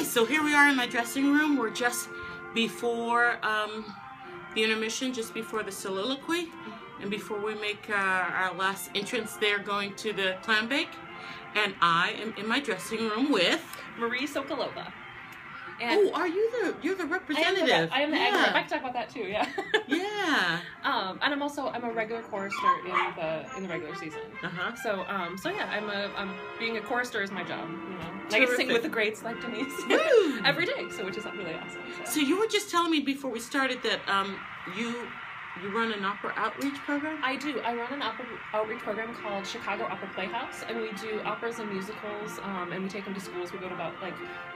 So here we are in my dressing room. We're just before the intermission, just before the soliloquy, and before we make our last entrance there going to the clam bake. And I am in my dressing room with Marie Sokolova. And you're the representative. I am the editor. I can talk about that too, yeah. Yeah. And I'm a regular chorister in the regular season. Uh-huh. So yeah, I'm being a chorister is my job, you know. I get to sing with the greats like Denyce every day, so which is really awesome. So you were just telling me before we started that you run an opera outreach program? I do. I run an opera outreach program called Chicago Opera Playhouse, and we do operas and musicals, and we take them to schools. We go to about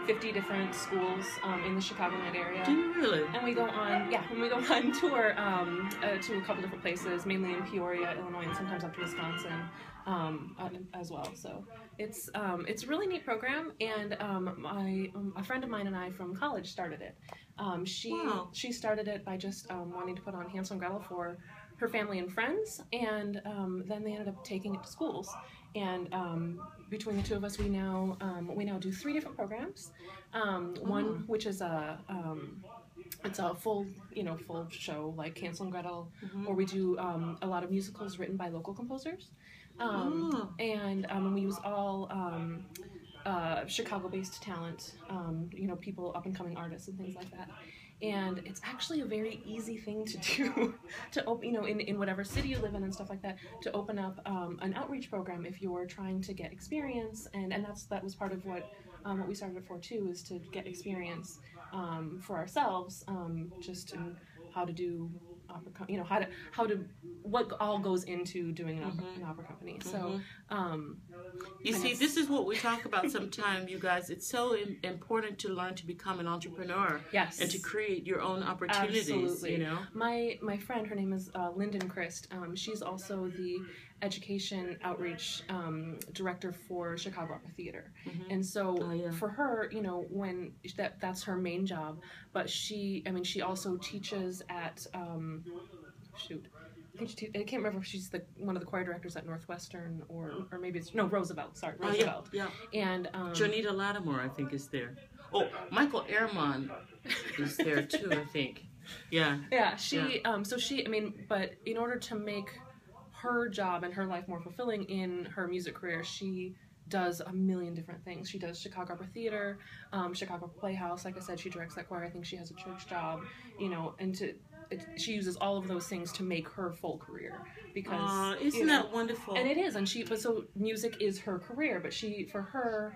50 different schools in the Chicagoland area. Do you really? And we go on tour to a couple different places, mainly in Peoria, Illinois, and sometimes up to Wisconsin as well. So it's a really neat program, and a friend of mine and I from college started it. She started it by just wanting to put on Hansel and Gretel for her family and friends, and then they ended up taking it to schools. And between the two of us, we now do 3 different programs. One which is it's a full show like Hansel and Gretel, or we do a lot of musicals written by local composers, and we use all Chicago-based talent, people, up-and-coming artists and things like that. And it's actually a very easy thing to do, to open, in whatever city you live in and stuff like that, to open up an outreach program if you're trying to get experience, and that was part of what we started it for too, is to get experience for ourselves, just in how to do opera, what all goes into doing an opera company. So, you see, this is what we talk about sometimes, you guys. It's so important to learn to become an entrepreneur. Yes. And to create your own opportunities. Absolutely. My friend, her name is Lyndon Christ. She's also the education outreach director for Chicago Opera Theater. And so for her, when that's her main job, but she also teaches at I can't remember if she's one of the choir directors at Northwestern or maybe it's Roosevelt. Sorry, Roosevelt. Yeah. And Jonita Lattimore, I think, is there. Oh, Michael Ehrman is there too, I think. Yeah. Yeah. But in order to make her job and her life more fulfilling in her music career, she does a million different things. She does Chicago Opera Theater, Chicago Playhouse. Like I said, she directs that choir. I think she has a church job, and she uses all of those things to make her full career, because isn't that wonderful? And it is, and so music is her career, but for her,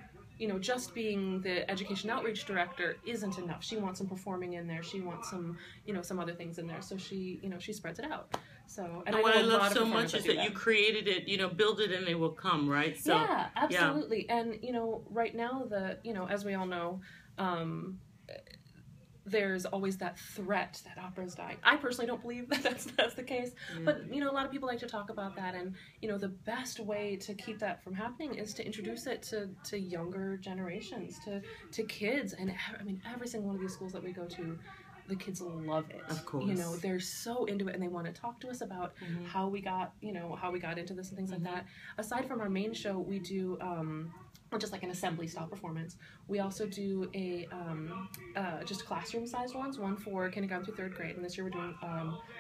just being the education outreach director isn't enough. She wants some performing in there. She wants some, some other things in there. So she spreads it out. So, and what I love so much is that you created it, build it and they will come, right? So, yeah, absolutely. Yeah. And, right now, as we all know, there's always that threat that opera's dying. I personally don't believe that that's the case, but a lot of people like to talk about that, and the best way to keep that from happening is to introduce it to younger generations, to kids, and every single one of these schools that we go to, the kids love it. Of course. They're so into it, and they want to talk to us about how we got into this and things like that. Aside from our main show, we do just like an assembly style performance. We also do just classroom-sized ones, one for kindergarten through 3rd grade, and this year we're doing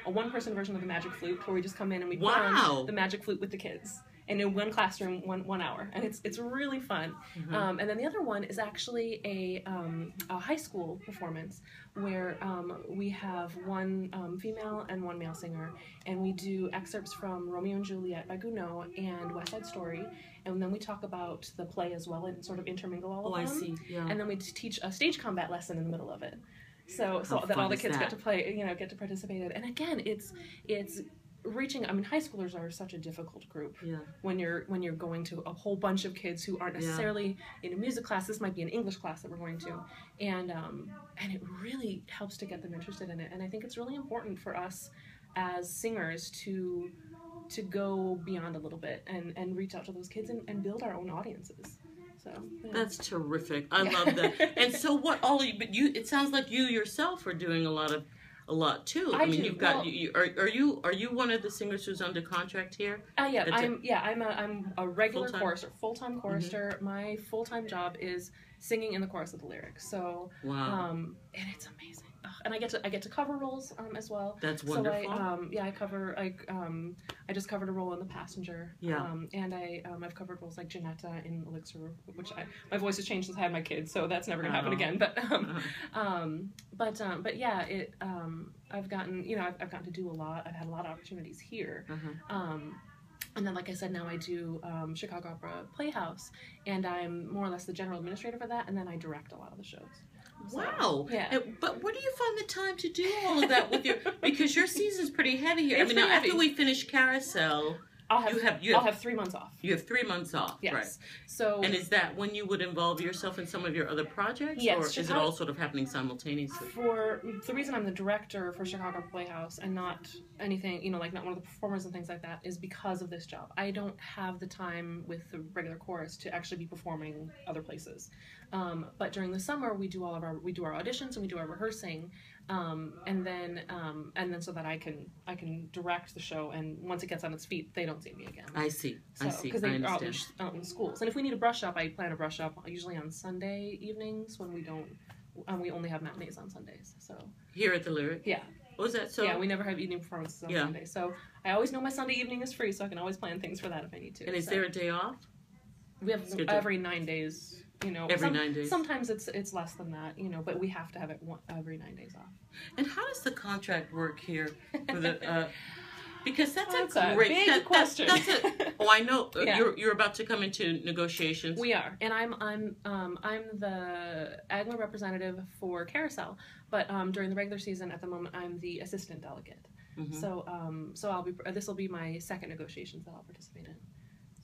a one-person version of the Magic Flute, where we just come in and we put on the Magic Flute with the kids. And in one classroom, one hour, and it's really fun. And then the other one is actually a high school performance where we have one female and one male singer, and we do excerpts from Romeo and Juliet by Gounod and West Side Story, and then we talk about the play as well and sort of intermingle all of them. I see. Yeah. And then we teach a stage combat lesson in the middle of it, so that all the kids get to play, get to participate in. And again, it's reaching, high schoolers are such a difficult group. Yeah. When you're going to a whole bunch of kids who aren't necessarily in a music class. This might be an English class that we're going to, and it really helps to get them interested in it. And I think it's really important for us as singers to go beyond a little bit and reach out to those kids and build our own audiences. So that's terrific. I love that. And so what all you? But it sounds like you yourself are doing a lot of a lot too. I mean, do. you've got are you one of the singers who's under contract here? Yeah, I'm a regular Full-time? chorister, full-time chorister. My full-time job is singing in the chorus of the lyrics. So, Wow. and it's amazing. Ugh, and I get to cover roles as well. That's wonderful. So I just covered a role in The Passenger. Yeah. And I've covered roles like Janetta in Elixir, which my voice has changed since I had my kids, so that's never gonna happen again. But yeah, I've gotten to do a lot. I've had a lot of opportunities here. And then, like I said, now I do Chicago Opera Playhouse, and I'm more or less the general administrator for that, and then I direct a lot of the shows. So, wow. Yeah. But where do you find the time to do all of that with because your season's pretty heavy here. It's I mean, now, heavy. after we finish Carousel, I'll have 3 months off. You have 3 months off, Yes. right? So, and is that when you would involve yourself in some of your other projects, yes, or is it all sort of happening simultaneously? For the reason I'm the director for Chicago Playhouse and not anything, like not one of the performers and things like that, is because of this job. I don't have the time with the regular chorus to actually be performing other places. But during the summer, we do our auditions and we do our rehearsing, and then so that I can direct the show. And once it gets on its feet, they don't see me again. I see. Because they're out in schools. And if we need a brush up, I plan a brush up usually on Sunday evenings when we don't. We only have matinees on Sundays. So here at the Lyric. Yeah. Was that so? Yeah, we never have evening performances on Sunday. So I always know my Sunday evening is free, so I can always plan things for that if I need to. And is there a day off? We have every 9 days. Every 9 days. Sometimes it's less than that, but we have to have it every 9 days off. And how does the contract work here? For the, because that's a great big question. I know. Yeah. You're about to come into negotiations. We are, and I'm the AGMA representative for Carousel, but during the regular season at the moment I'm the assistant delegate. Mm-hmm. So this will be my second negotiations that I'll participate in.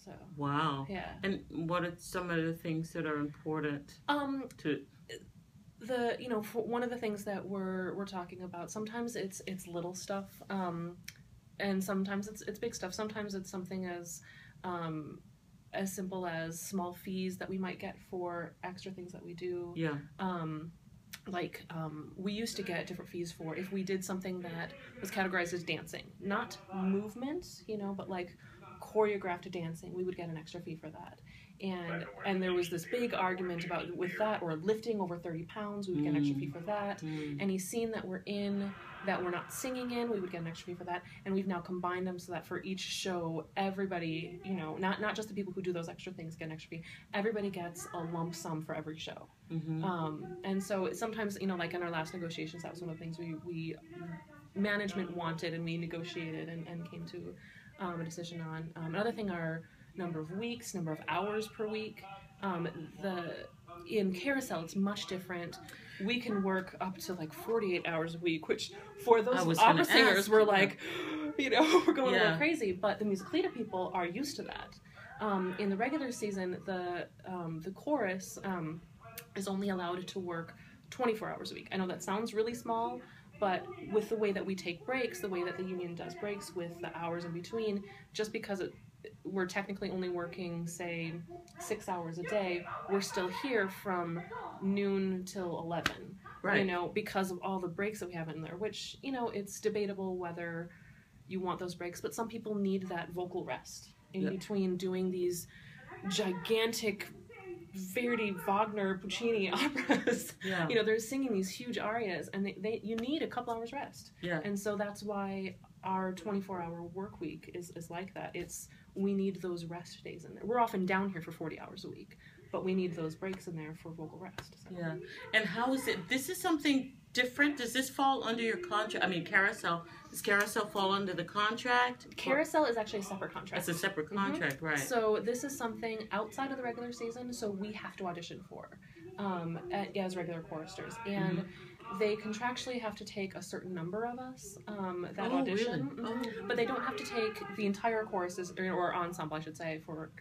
So, wow. Yeah. And what are some of the things that are important to one of the things that we're talking about, sometimes it's little stuff, and sometimes it's big stuff. Sometimes it's something as simple as small fees that we might get for extra things that we do. Yeah. We used to get different fees for if we did something that was categorized as dancing, not movement, but like choreographed dancing, we would get an extra fee for that. And there was this big argument about with that, or lifting over 30 pounds, we would get an extra fee for that. Any scene that we're in that we're not singing in, we would get an extra fee for that. And we've now combined them so that for each show, everybody, not just the people who do those extra things get an extra fee, everybody gets a lump sum for every show. Mm-hmm. And so sometimes, like in our last negotiations, that was one of the things we management wanted, and we negotiated and came to a decision on. Another thing are number of weeks, number of hours per week. In Carousel, it's much different. We can work up to like 48 hours a week, which for those opera singers, we're like, we're going a little crazy. But the music theater people are used to that. In the regular season, the chorus is only allowed to work 24 hours a week. I know that sounds really small, but with the way that we take breaks, the way that the union does breaks with the hours in between, just because we're technically only working, say, 6 hours a day, we're still here from noon till 11. Right. Because of all the breaks that we have in there, which, it's debatable whether you want those breaks, but some people need that vocal rest in between doing these gigantic Verdi, Wagner, Puccini operas. Yeah. They're singing these huge arias, and you need a couple hours rest. Yeah. And so that's why our 24-hour work week is like that. We need those rest days in there. We're often down here for 40 hours a week, but we need those breaks in there for vocal rest. So. Yeah. And how is it? This is something different. Does this fall under your contract? I mean, Carousel. Does Carousel fall under the contract? Carousel is actually a separate contract. It's a separate contract, mm-hmm. Right. So this is something outside of the regular season, so we have to audition for as regular choristers. And they contractually have to take a certain number of us that audition. Really? Mm-hmm. But they don't have to take the entire choruses, or ensemble, I should say, for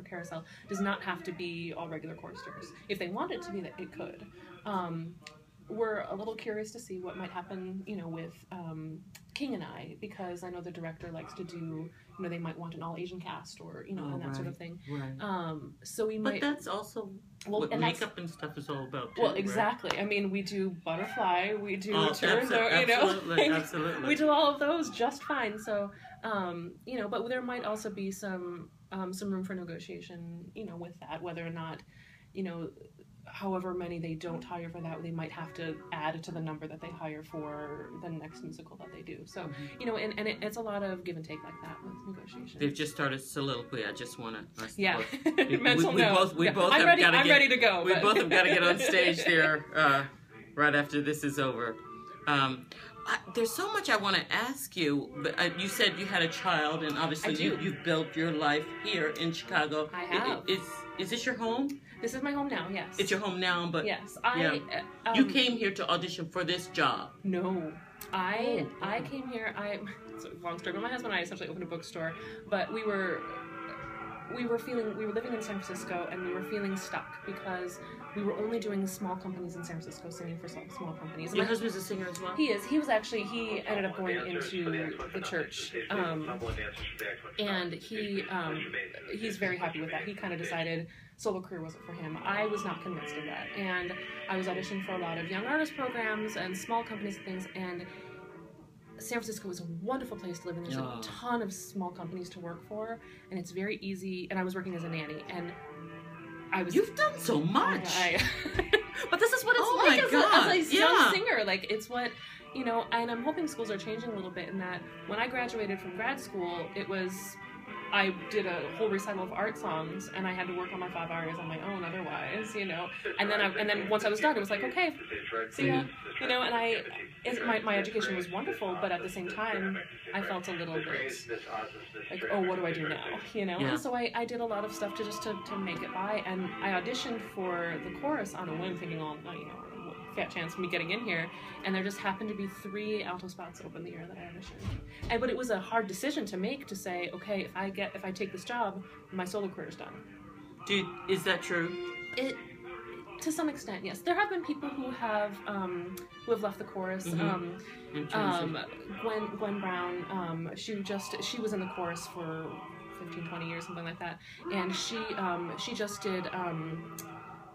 Carousel. Does not have to be all regular choristers. If they wanted to be, that it could. We're a little curious to see what might happen, with King and I, because I know the director likes to do, they might want an all-Asian cast or, and that sort of thing. Right. So we might... But that's also what makeup and stuff is all about, too. Well, exactly. Right? I mean, we do Butterfly, we do Absolutely. We do all of those just fine. So, but there might also be some room for negotiation, with that, whether or not, however many they don't hire for that, they might have to add to the number that they hire for the next musical that they do. So, it's a lot of give and take like that with negotiations. They've just started Soliloquy. I just want to... Yeah. We both I'm ready to go. We both have got to get on stage there right after this is over. There's so much I want to ask you, but you said you had a child, and obviously you've built your life here in Chicago. I have. Is this your home? This is my home now, yes. It's your home now, but... Yes. You came here to audition for this job. No. I came here, it's a long story, but my husband and I essentially opened a bookstore, but we were living in San Francisco, and we were feeling stuck because we were only doing small companies in San Francisco, singing for small companies. Your husband's a singer as well? He is. He ended up going into the church, and he's very happy with that. He kind of decided solo career wasn't for him. I was not convinced of that, and I was auditioning for a lot of young artist programs and small companies and things, and San Francisco is a wonderful place to live, and there's a ton of small companies to work for, and it's very easy. And I was working as a nanny, and You've done so much. But this is what it's as a young singer. Like, it's what, and I'm hoping schools are changing a little bit in that when I graduated from grad school, I did a whole recital of art songs, and I had to work on my 5 hours on my own otherwise, and then once I was done, it was like, okay, see ya, and my education was wonderful, but at the same time, I felt a little bit like, oh, what do I do now, Yeah. And so I did a lot of stuff to make it by, and I auditioned for the chorus on a whim, thinking, fat chance of me getting in here, and there just happened to be 3 alto spots open the year that I auditioned. But it was a hard decision to make, to say, okay, if I take this job, my solo career is done. Is that true? To some extent, yes. There have been people who have left the chorus. Mm-hmm. Gwen Brown, she was in the chorus for 15, 20 years, something like that, and she just did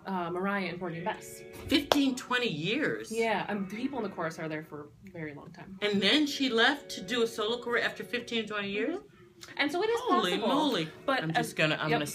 Mariah and Porgy and Bess. 15, 20 years? Yeah, people in the chorus are there for a very long time. And then she left to do a solo career after 15, 20 years? Mm-hmm. And so it is Holy possible. Moly. But I'm gonna